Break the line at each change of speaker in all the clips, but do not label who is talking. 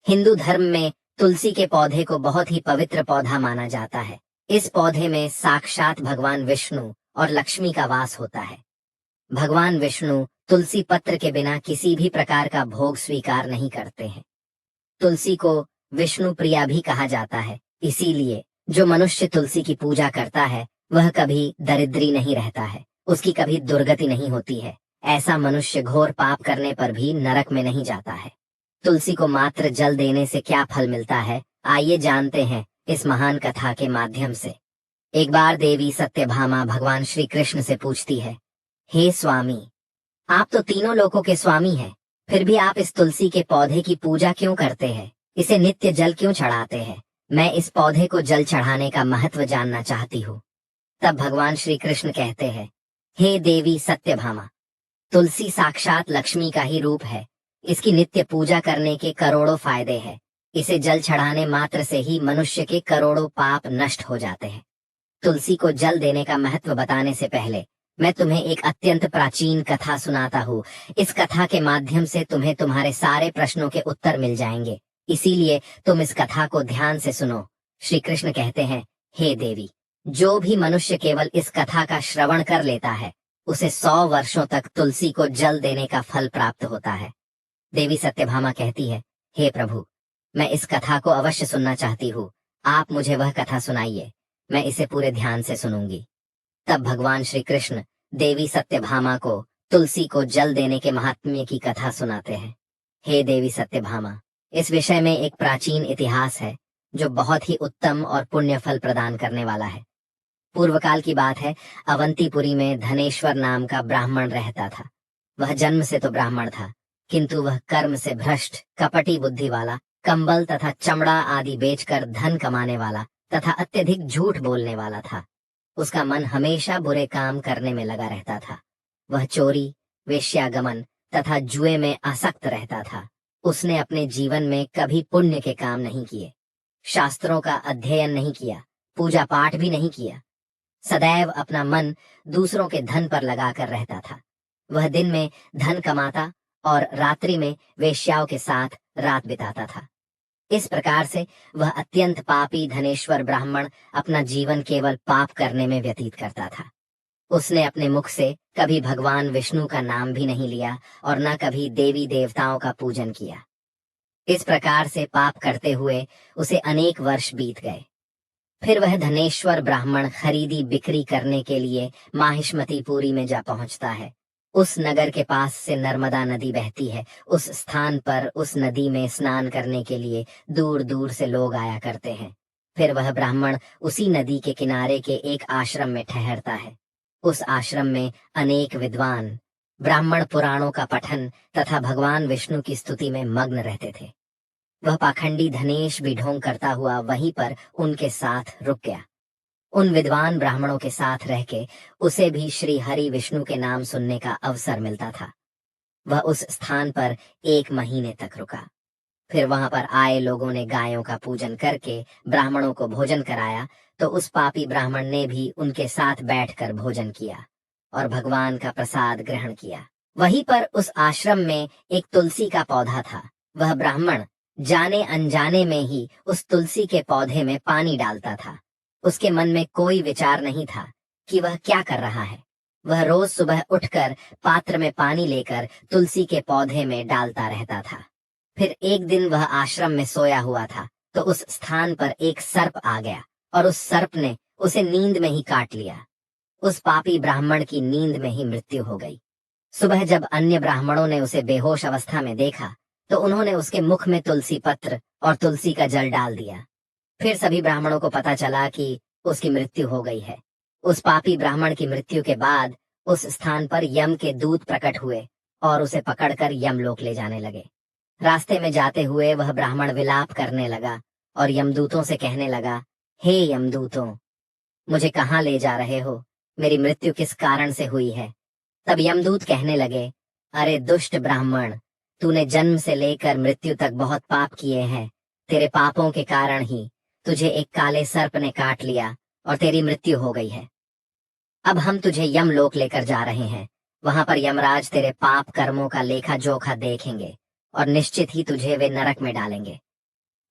हिंदू धर्म में तुलसी के पौधे को बहुत ही पवित्र पौधा माना जाता है। इस पौधे में साक्षात भगवान विष्णु और लक्ष्मी का वास होता है। भगवान विष्णु तुलसी पत्र के बिना किसी भी प्रकार का भोग स्वीकार नहीं करते हैं। तुलसी को विष्णु प्रिया भी कहा जाता है, इसीलिए जो मनुष्य तुलसी की पूजा करता है वह कभी दरिद्री नहीं रहता है, उसकी कभी दुर्गति नहीं होती है। ऐसा मनुष्य घोर पाप करने पर भी नरक में नहीं जाता है। तुलसी को मात्र जल देने से क्या फल मिलता है, आइए जानते हैं इस महान कथा के माध्यम से। एक बार देवी सत्यभामा भगवान श्री कृष्ण से पूछती है, हे स्वामी, आप तो तीनों लोकों के स्वामी हैं, फिर भी आप इस तुलसी के पौधे की पूजा क्यों करते हैं? इसे नित्य जल क्यों चढ़ाते हैं? मैं इस पौधे को जल चढ़ाने का महत्व जानना चाहती हूँ। तब भगवान श्री कृष्ण कहते हैं, हे देवी सत्यभामा, तुलसी साक्षात लक्ष्मी का ही रूप है। इसकी नित्य पूजा करने के करोड़ों फायदे हैं। इसे जल चढ़ाने मात्र से ही मनुष्य के करोड़ों पाप नष्ट हो जाते हैं। तुलसी को जल देने का महत्व बताने से पहले मैं तुम्हें एक अत्यंत प्राचीन कथा सुनाता हूँ। इस कथा के माध्यम से तुम्हें तुम्हारे सारे प्रश्नों के उत्तर मिल जाएंगे, इसीलिए तुम इस कथा को ध्यान से सुनो। श्री कृष्ण कहते हैं, हे देवी, जो भी मनुष्य केवल इस कथा का श्रवण कर लेता है उसे 100 वर्षों तक तुलसी को जल देने का फल प्राप्त होता है। देवी सत्यभामा कहती है, हे प्रभु, मैं इस कथा को अवश्य सुनना चाहती हूँ। आप मुझे वह कथा सुनाइए, मैं इसे पूरे ध्यान से सुनूंगी। तब भगवान श्री कृष्ण देवी सत्यभामा को तुलसी को जल देने के महात्म्य की कथा सुनाते हैं। हे देवी सत्यभामा, इस विषय में एक प्राचीन इतिहास है जो बहुत ही उत्तम और पुण्य फल प्रदान करने वाला है। पूर्व काल की बात है, अवंतीपुरी में धनेश्वर नाम का ब्राह्मण रहता था। वह जन्म से तो ब्राह्मण था, किंतु वह कर्म से भ्रष्ट, कपटी बुद्धि वाला, कंबल तथा चमड़ा आदि बेचकर धन कमाने वाला तथा अत्यधिक झूठ बोलने वाला था। उसका मन हमेशा बुरे काम करने में लगा रहता था। वह चोरी, वेश्यागमन तथा जुए में आसक्त रहता था। उसने अपने जीवन में कभी पुण्य के काम नहीं किए, शास्त्रों का अध्ययन नहीं किया, पूजा पाठ भी नहीं किया। सदैव अपना मन दूसरों के धन पर लगाकर रहता था। वह दिन में धन कमाता और रात्रि में वेश्याओं के साथ रात बिताता था। इस प्रकार से वह अत्यंत पापी धनेश्वर ब्राह्मण अपना जीवन केवल पाप करने में व्यतीत करता था। उसने अपने मुख से कभी भगवान विष्णु का नाम भी नहीं लिया और न कभी देवी देवताओं का पूजन किया। इस प्रकार से पाप करते हुए उसे अनेक वर्ष बीत गए। फिर वह धनेश्वर ब्राह्मण खरीदी बिक्री करने के लिए माहिष्मतीपुरी में जा पहुंचता है। उस नगर के पास से नर्मदा नदी बहती है। उस स्थान पर उस नदी में स्नान करने के लिए दूर दूर से लोग आया करते हैं। फिर वह ब्राह्मण उसी नदी के किनारे के एक आश्रम में ठहरता है। उस आश्रम में अनेक विद्वान ब्राह्मण पुराणों का पठन तथा भगवान विष्णु की स्तुति में मग्न रहते थे। वह पाखंडी धनेश भी ढोंग करता हुआ वहीं पर उनके साथ रुक गया। उन विद्वान ब्राह्मणों के साथ रह के उसे भी श्री हरि विष्णु के नाम सुनने का अवसर मिलता था। वह उस स्थान पर 1 महीने तक रुका। फिर वहां पर आए लोगों ने गायों का पूजन करके ब्राह्मणों को भोजन कराया, तो उस पापी ब्राह्मण ने भी उनके साथ बैठकर भोजन किया और भगवान का प्रसाद ग्रहण किया। वहीं पर उस आश्रम में एक तुलसी का पौधा था। वह ब्राह्मण जाने अनजाने में ही उस तुलसी के पौधे में पानी डालता था। उसके मन में कोई विचार नहीं था कि वह क्या कर रहा है। वह रोज सुबह उठकर पात्र में पानी लेकर तुलसी के पौधे में डालता रहता था। फिर एक दिन वह आश्रम में सोया हुआ था, तो उस स्थान पर एक सर्प आ गया और उस सर्प ने उसे नींद में ही काट लिया। उस पापी ब्राह्मण की नींद में ही मृत्यु हो गई। सुबह जब अन्य ब्राह्मणों ने उसे बेहोश अवस्था में देखा, तो उन्होंने उसके मुख में तुलसी पत्र और तुलसी का जल डाल दिया। फिर सभी ब्राह्मणों को पता चला कि उसकी मृत्यु हो गई है। उस पापी ब्राह्मण की मृत्यु के बाद उस स्थान पर यम के दूत प्रकट हुए और उसे पकड़कर यमलोक ले जाने लगे। रास्ते में जाते हुए वह ब्राह्मण विलाप करने लगा और यमदूतों से कहने लगा, हे यमदूतों, मुझे कहाँ ले जा रहे हो? मेरी मृत्यु किस कारण से हुई है? तब यमदूत कहने लगे, अरे दुष्ट ब्राह्मण, तूने जन्म से लेकर मृत्यु तक बहुत पाप किए हैं। तेरे पापों के कारण ही तुझे एक काले सर्प ने काट लिया और तेरी मृत्यु हो गई है। अब हम तुझे यमलोक लेकर जा रहे हैं। वहां पर यमराज तेरे पाप कर्मों का लेखा जोखा देखेंगे और निश्चित ही तुझे वे नरक में डालेंगे।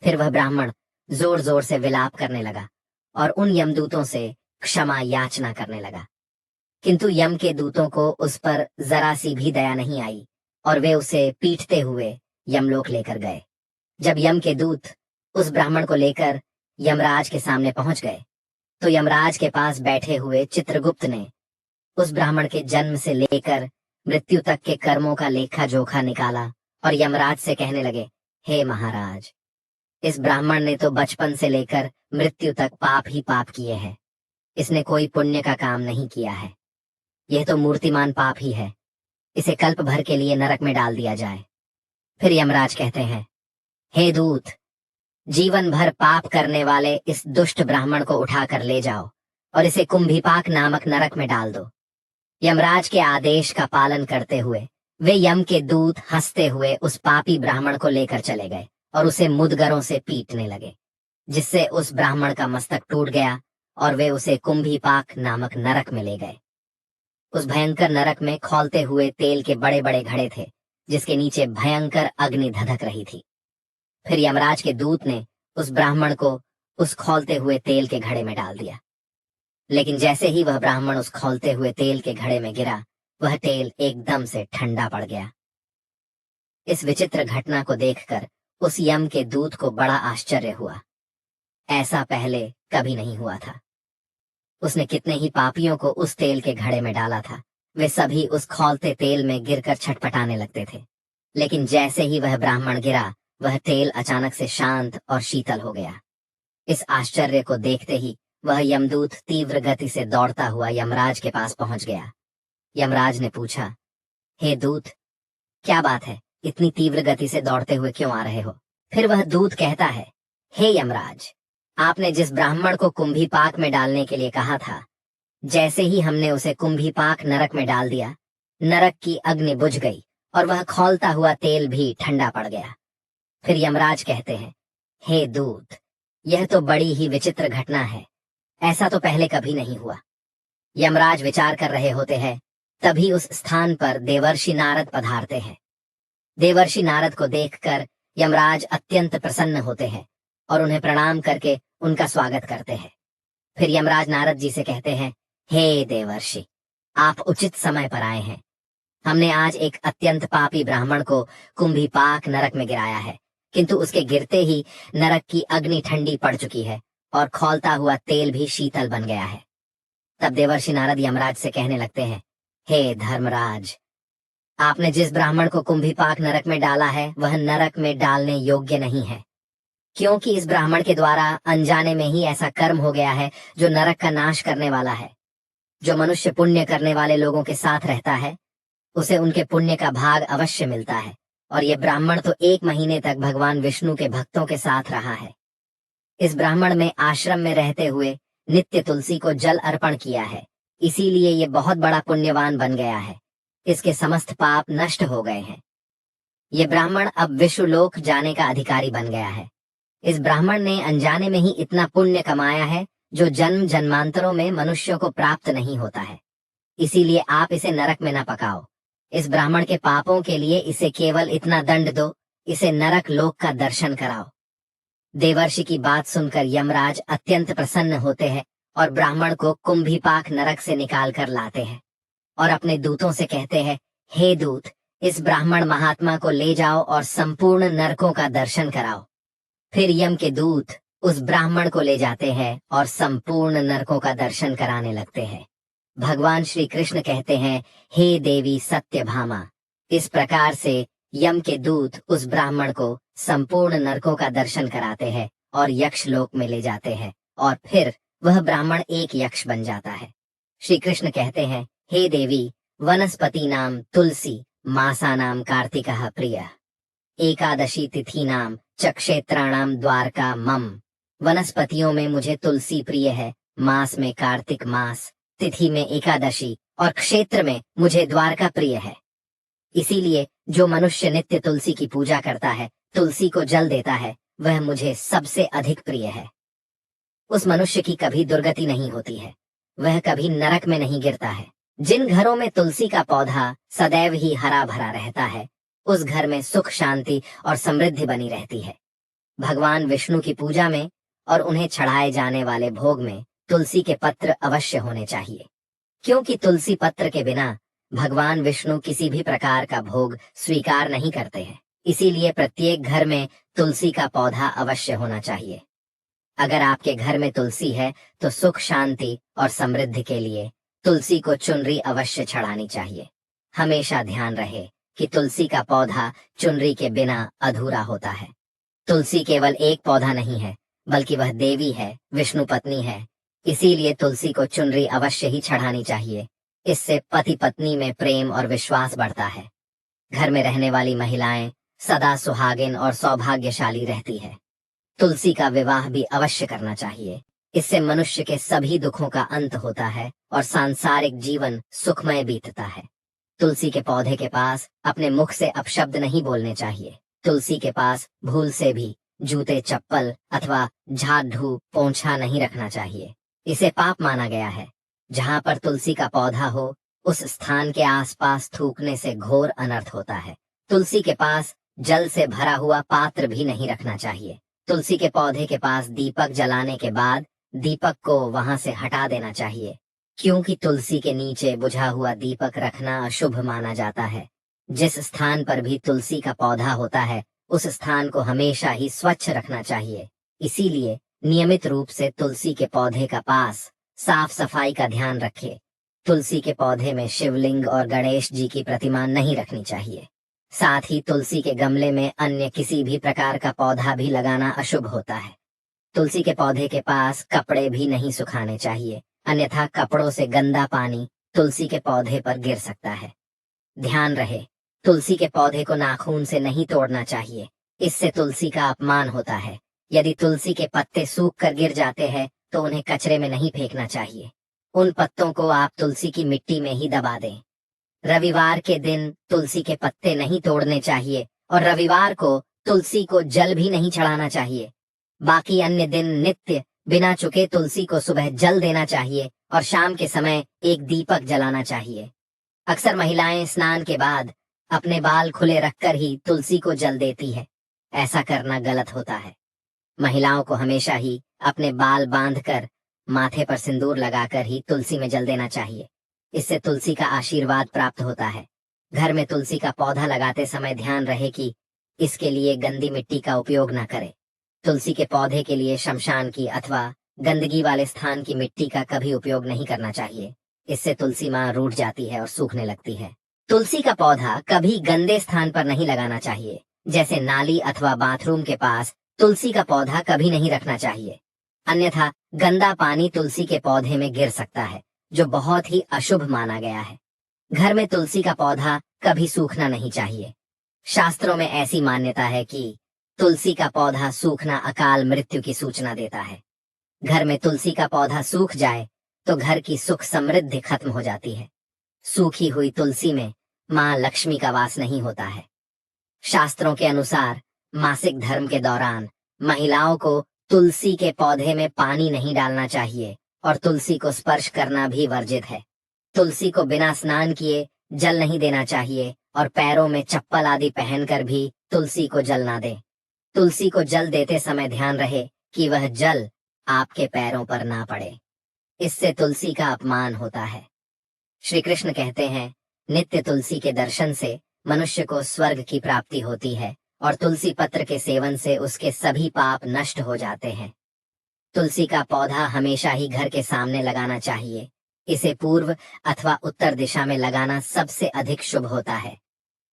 फिर वह ब्राह्मण जोर जोर से विलाप करने लगा और उन यमदूतों से क्षमा याचना करने लगा, किंतु यम के दूतों को उस पर जरा सी भी दया नहीं आई और वे उसे पीटते हुए यमलोक लेकर गए। जब यम के दूत उस ब्राह्मण को लेकर यमराज के सामने पहुंच गए, तो यमराज के पास बैठे हुए चित्रगुप्त ने उस ब्राह्मण के जन्म से लेकर मृत्यु तक के कर्मों का लेखा जोखा निकाला और यमराज से कहने लगे, हे महाराज, इस ब्राह्मण ने तो बचपन से लेकर मृत्यु तक पाप ही पाप किए हैं। इसने कोई पुण्य का काम नहीं किया है। यह तो मूर्तिमान पाप ही है। इसे कल्प भर के लिए नरक में डाल दिया जाए। फिर यमराज कहते हैं, हे दूत, जीवन भर पाप करने वाले इस दुष्ट ब्राह्मण को उठाकर ले जाओ और इसे कुंभीपाक नामक नरक में डाल दो। यमराज के आदेश का पालन करते हुए वे यम के दूत हंसते हुए उस पापी ब्राह्मण को लेकर चले गए और उसे मुदगरों से पीटने लगे, जिससे उस ब्राह्मण का मस्तक टूट गया और वे उसे कुंभीपाक नामक नरक में ले गए। उस भयंकर नरक में खौलते हुए तेल के बड़े बड़े घड़े थे, जिसके नीचे भयंकर अग्नि धधक रही थी। फिर यमराज के दूत ने उस ब्राह्मण को उस खौलते हुए तेल के घड़े में डाल दिया, लेकिन जैसे ही वह ब्राह्मण उस खौलते हुए तेल के घड़े में गिरा, वह तेल एकदम से ठंडा पड़ गया। इस विचित्र घटना को देखकर उस यम के दूत को बड़ा आश्चर्य हुआ। ऐसा पहले कभी नहीं हुआ था। उसने कितने ही पापियों को उस तेल के घड़े में डाला था, वे सभी उस खौलते तेल में गिरकर छटपटाने लगते थे। लेकिन जैसे ही वह ब्राह्मण गिरा, वह तेल अचानक से शांत और शीतल हो गया। इस आश्चर्य को देखते ही वह यमदूत तीव्र गति से दौड़ता हुआ यमराज के पास पहुंच गया। यमराज ने पूछा, हे दूत, क्या बात है, इतनी तीव्र गति से दौड़ते हुए क्यों आ रहे हो? फिर वह दूत कहता है, हे यमराज, आपने जिस ब्राह्मण को कुंभीपाक में डालने के लिए कहा था, जैसे ही हमने उसे कुंभीपाक नरक में डाल दिया, नरक की अग्नि बुझ गई और वह खौलता हुआ तेल भी ठंडा पड़ गया। फिर यमराज कहते हैं, हे दूत, यह तो बड़ी ही विचित्र घटना है। ऐसा तो पहले कभी नहीं हुआ। यमराज विचार कर रहे होते हैं, तभी उस स्थान पर देवर्षि नारद पधारते हैं। देवर्षि नारद को देखकर यमराज अत्यंत प्रसन्न होते हैं और उन्हें प्रणाम करके उनका स्वागत करते हैं। फिर यमराज नारद जी से कहते हैं, हे देवर्षि, आप उचित समय पर आए हैं। हमने आज एक अत्यंत पापी ब्राह्मण को कुंभीपाक नरक में गिराया है, किंतु उसके गिरते ही नरक की अग्नि ठंडी पड़ चुकी है और खौलता हुआ तेल भी शीतल बन गया है। तब देवर्षि नारद यमराज से कहने लगते हैं, हे धर्मराज, आपने जिस ब्राह्मण को कुंभीपाक नरक में डाला है, वह नरक में डालने योग्य नहीं है, क्योंकि इस ब्राह्मण के द्वारा अनजाने में ही ऐसा कर्म हो गया है जो नरक का नाश करने वाला है। जो मनुष्य पुण्य करने वाले लोगों के साथ रहता है, उसे उनके पुण्य का भाग अवश्य मिलता है, और ये ब्राह्मण तो 1 महीने तक भगवान विष्णु के भक्तों के साथ रहा है। इस ब्राह्मण में आश्रम में रहते हुए नित्य तुलसी को जल अर्पण किया है, इसीलिए ये बहुत बड़ा पुण्यवान बन गया है। इसके समस्त पाप नष्ट हो गए हैं। ये ब्राह्मण अब विश्वलोक जाने का अधिकारी बन गया है। इस ब्राह्मण ने अनजाने में ही इतना पुण्य कमाया है जो जन्म जन्मांतरों में मनुष्यों को प्राप्त नहीं होता है। इसीलिए आप इसे नरक में न पकाओ। इस ब्राह्मण के पापों के लिए इसे केवल इतना दंड दो, इसे नरक लोक का दर्शन कराओ। देवर्षि की बात सुनकर यमराज अत्यंत प्रसन्न होते हैं और ब्राह्मण को कुंभीपाक नरक से निकाल कर लाते हैं और अपने दूतों से कहते हैं, हे दूत, इस ब्राह्मण महात्मा को ले जाओ और संपूर्ण नरकों का दर्शन कराओ। फिर यम के दूत उस ब्राह्मण को ले जाते हैं और संपूर्ण नरकों का दर्शन कराने लगते हैं। भगवान श्री कृष्ण कहते हैं, हे देवी सत्यभामा, इस प्रकार से यम के दूत उस ब्राह्मण को संपूर्ण नरकों का दर्शन कराते हैं और यक्ष लोक में ले जाते हैं, और फिर वह ब्राह्मण एक यक्ष बन जाता है। श्री कृष्ण कहते हैं, हे देवी, वनस्पति नाम तुलसी, मासा नाम कार्तिकः प्रिय, एकादशी तिथि नाम च क्षेत्राणाम द्वारका मम। वनस्पतियों में मुझे तुलसी प्रिय है, मास में कार्तिक मास, तिथि में एकादशी और क्षेत्र में मुझे द्वारका प्रिय है। इसीलिए जो मनुष्य नित्य तुलसी की पूजा करता है, तुलसी को जल देता है, वह मुझे सबसे अधिक प्रिय है। उस मनुष्य की कभी दुर्गति नहीं होती है, वह कभी नरक में नहीं गिरता है। जिन घरों में तुलसी का पौधा सदैव ही हरा भरा रहता है, उस घर में सुख शांति और समृद्धि बनी रहती है। भगवान विष्णु की पूजा में और उन्हें चढ़ाए जाने वाले भोग में तुलसी के पत्र अवश्य होने चाहिए, क्योंकि तुलसी पत्र के बिना भगवान विष्णु किसी भी प्रकार का भोग स्वीकार नहीं करते हैं। इसीलिए प्रत्येक घर में तुलसी का पौधा अवश्य होना चाहिए। अगर आपके घर में तुलसी है तो सुख शांति और समृद्धि के लिए तुलसी को चुनरी अवश्य चढ़ानी चाहिए। हमेशा ध्यान रहे कि तुलसी का पौधा चुनरी के बिना अधूरा होता है। तुलसी केवल एक पौधा नहीं है, बल्कि वह देवी है, विष्णु पत्नी है। इसीलिए तुलसी को चुनरी अवश्य ही चढ़ानी चाहिए। इससे पति पत्नी में प्रेम और विश्वास बढ़ता है। घर में रहने वाली महिलाएं सदा सुहागिन और सौभाग्यशाली रहती है। तुलसी का विवाह भी अवश्य करना चाहिए। इससे मनुष्य के सभी दुखों का अंत होता है और सांसारिक जीवन सुखमय बीतता है। तुलसी के पौधे के पास अपने मुख से अपशब्द नहीं बोलने चाहिए। तुलसी के पास भूल से भी जूते चप्पल अथवा झाड़ू पोंछा नहीं रखना चाहिए। इसे पाप माना गया है। जहाँ पर तुलसी का पौधा हो उस स्थान के आसपास थूकने से घोर अनर्थ होता है। तुलसी के पास जल से भरा हुआ पात्र भी नहीं रखना चाहिए। तुलसी के पौधे के पास दीपक जलाने के बाद दीपक को वहां से हटा देना चाहिए, क्योंकि तुलसी के नीचे बुझा हुआ दीपक रखना अशुभ माना जाता है। जिस स्थान पर भी तुलसी का पौधा होता है उस स्थान को हमेशा ही स्वच्छ रखना चाहिए। इसीलिए नियमित रूप से तुलसी के पौधे का पास साफ सफाई का ध्यान रखें। तुलसी के पौधे में शिवलिंग और गणेश जी की प्रतिमा नहीं रखनी चाहिए। साथ ही तुलसी के गमले में अन्य किसी भी प्रकार का पौधा भी लगाना अशुभ होता है। तुलसी के पौधे के पास कपड़े भी नहीं सुखाने चाहिए, अन्यथा कपड़ों से गंदा पानी तुलसी के पौधे पर गिर सकता है। ध्यान रहे, तुलसी के पौधे को नाखून से नहीं तोड़ना चाहिए, इससे तुलसी का अपमान होता है। यदि तुलसी के पत्ते सूख कर गिर जाते हैं तो उन्हें कचरे में नहीं फेंकना चाहिए। उन पत्तों को आप तुलसी की मिट्टी में ही दबा दें। रविवार के दिन तुलसी के पत्ते नहीं तोड़ने चाहिए और रविवार को तुलसी को जल भी नहीं चढ़ाना चाहिए। बाकी अन्य दिन नित्य बिना चुके तुलसी को सुबह जल देना चाहिए और शाम के समय एक दीपक जलाना चाहिए। अक्सर महिलाएं स्नान के बाद अपने बाल खुले रखकर ही तुलसी को जल देती है। ऐसा करना गलत होता है। महिलाओं को हमेशा ही अपने बाल बांधकर माथे पर सिंदूर लगाकर ही तुलसी में जल देना चाहिए। इससे तुलसी का आशीर्वाद प्राप्त होता है। घर में तुलसी का पौधा लगाते समय ध्यान रहे कि इसके लिए गंदी मिट्टी का उपयोग न करें। तुलसी के पौधे के लिए शमशान की अथवा गंदगी वाले स्थान की मिट्टी का कभी उपयोग नहीं करना चाहिए। इससे तुलसी माँ रूठ जाती है और सूखने लगती है। तुलसी का पौधा कभी गंदे स्थान पर नहीं लगाना चाहिए, जैसे नाली अथवा बाथरूम के पास तुलसी का पौधा कभी नहीं रखना चाहिए, अन्यथा गंदा पानी तुलसी के पौधे में गिर सकता है, जो बहुत ही अशुभ माना गया है। घर में तुलसी का पौधा कभी सूखना नहीं चाहिए। शास्त्रों में ऐसी मान्यता है कि तुलसी का पौधा सूखना अकाल मृत्यु की सूचना देता है। घर में तुलसी का पौधा सूख जाए तो घर की सुख समृद्धि खत्म हो जाती है। सूखी हुई तुलसी में मां लक्ष्मी का वास नहीं होता है। शास्त्रों के अनुसार मासिक धर्म के दौरान महिलाओं को तुलसी के पौधे में पानी नहीं डालना चाहिए और तुलसी को स्पर्श करना भी वर्जित है। तुलसी को बिना स्नान किए जल नहीं देना चाहिए और पैरों में चप्पल आदि पहनकर भी तुलसी को जल ना दे। तुलसी को जल देते समय ध्यान रहे कि वह जल आपके पैरों पर ना पड़े, इससे तुलसी का अपमान होता है। श्री कृष्ण कहते हैं, नित्य तुलसी के दर्शन से मनुष्य को स्वर्ग की प्राप्ति होती है और तुलसी पत्र के सेवन से उसके सभी पाप नष्ट हो जाते हैं। तुलसी का पौधा हमेशा ही घर के सामने लगाना चाहिए। इसे पूर्व अथवा उत्तर दिशा में लगाना सबसे अधिक शुभ होता है।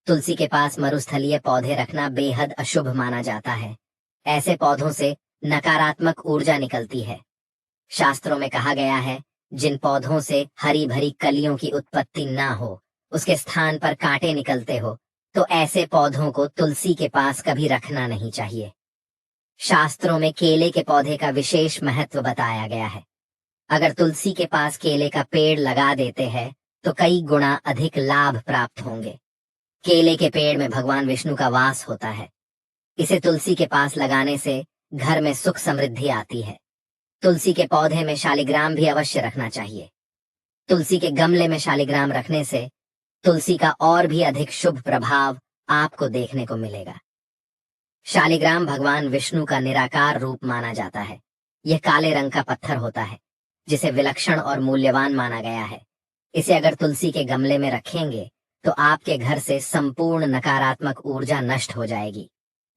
तुलसी के पास मरुस्थलीय पौधे रखना बेहद अशुभ माना जाता है। ऐसे पौधों से नकारात्मक ऊर्जा निकलती है। शास्त्रों में कहा गया है, जिन पौधों से हरी भरी कलियों की उत्पत्ति ना हो, उसके स्थान पर कांटे निकलते हो, तो ऐसे पौधों को तुलसी के पास कभी रखना नहीं चाहिए। शास्त्रों में केले के पौधे का विशेष महत्व बताया गया है। अगर तुलसी के पास केले का पेड़ लगा देते हैं तो कई गुना अधिक लाभ प्राप्त होंगे। केले के पेड़ में भगवान विष्णु का वास होता है। इसे तुलसी के पास लगाने से घर में सुख समृद्धि आती है। तुलसी के पौधे में शालिग्राम भी अवश्य रखना चाहिए। तुलसी के गमले में शालिग्राम रखने से तुलसी का और भी अधिक शुभ प्रभाव आपको देखने को मिलेगा। शालिग्राम भगवान विष्णु का निराकार रूप माना जाता है। यह काले रंग का पत्थर होता है जिसे विलक्षण और मूल्यवान माना गया है। इसे अगर तुलसी के गमले में रखेंगे तो आपके घर से संपूर्ण नकारात्मक ऊर्जा नष्ट हो जाएगी।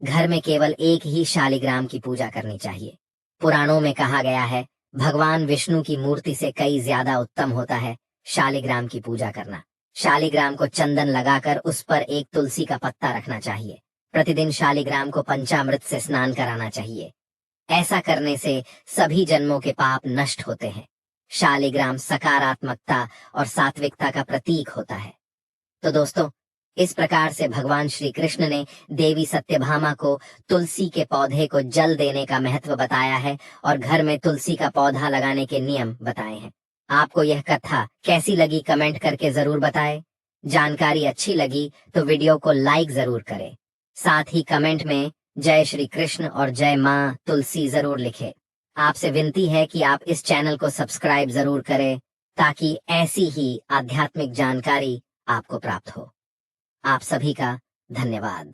घर में केवल एक ही शालिग्राम की पूजा करनी चाहिए। पुराणों में कहा गया है, भगवान विष्णु की मूर्ति से कई ज्यादा उत्तम होता है शालिग्राम की पूजा करना। शालिग्राम को चंदन लगाकर उस पर एक तुलसी का पत्ता रखना चाहिए। प्रतिदिन शालिग्राम को पंचामृत से स्नान कराना चाहिए। ऐसा करने से सभी जन्मों के पाप नष्ट होते हैं। शालिग्राम सकारात्मकता और सात्विकता का प्रतीक होता है। तो दोस्तों, इस प्रकार से भगवान श्री कृष्ण ने देवी सत्यभामा को तुलसी के पौधे को जल देने का महत्व बताया है और घर में तुलसी का पौधा लगाने के नियम बताए हैं। आपको यह कथा कैसी लगी कमेंट करके जरूर बताएं। जानकारी अच्छी लगी तो वीडियो को लाइक जरूर करें। साथ ही कमेंट में जय श्री कृष्ण और जय मां तुलसी जरूर लिखें। आपसे विनती है कि आप इस चैनल को सब्सक्राइब जरूर करें ताकि ऐसी ही आध्यात्मिक जानकारी आपको प्राप्त हो। आप सभी का धन्यवाद।